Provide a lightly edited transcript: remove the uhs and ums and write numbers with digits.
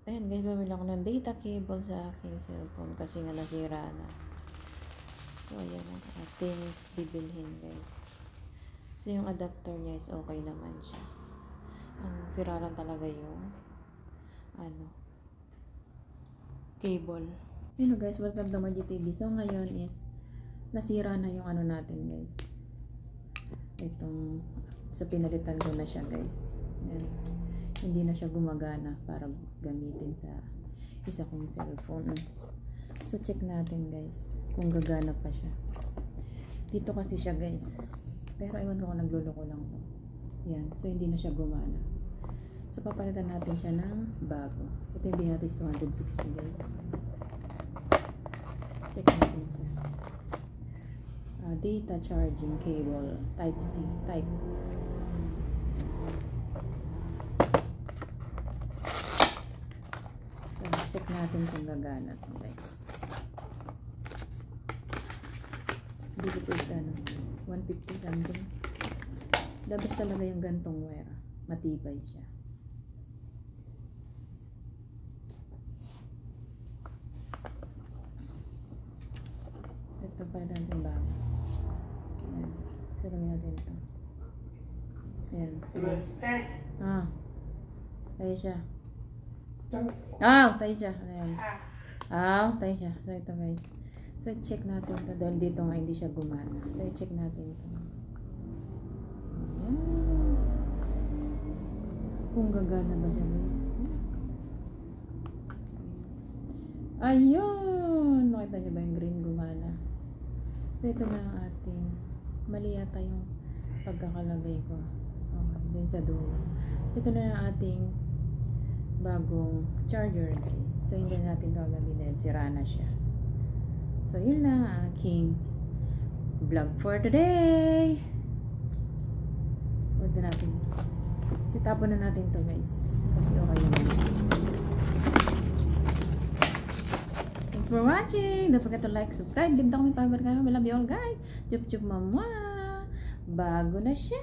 Ayan guys, bumili ako ng data cable sa aking cellphone kasi nga nasira na. So ayan ang ating bibilhin guys. So yung adapter niya is okay naman siya. Ang sira lang talaga yung cable. Hello guys, welcome to my GTV. So ngayon is nasira na yung natin guys. Itong sa pinalitan ko na siya guys. Ayan. Hindi na siya gumagana para gamitin sa isa kong cellphone. So check natin guys kung gagana pa siya. Dito kasi siya guys. Pero ewan ko kung nagluloko lang ko. Yan. So hindi na siya gumana. So papalitan natin siya ng bago. Ito yung natin 260 guys. Check natin siya. Data charging cable type C type. So check natin kung gagana to guys. Dito po sa 150 something. Labas talaga yung gantong wire. Matibay siya. Ito pa natin bago. Ayan. Kailangan natin ito. Ayan. Tayo siya. Tayo siya. Ayan. Tayo siya. So ito guys. So check natin ito. Dahil dito nga hindi siya gumana. So check natin ito. Ayan. Kung gagana ba siya guys. Ayun! Nakita niyo ba yung green gumana? So ito na ang ating mali yata yung pagkakalagay ko. Okay, din sa dulo. So ito na ang ating bagong charger guys. So hindi natin gagawin dahil sira na siya. So yun lang ang aking vlog for today. Huwag na natin. Itapon na natin to guys. Kasi okay naman. Thanks for watching. Don't forget to like, subscribe. Leave the comment, I love you all guys. Chup chup mama. Bago na siya.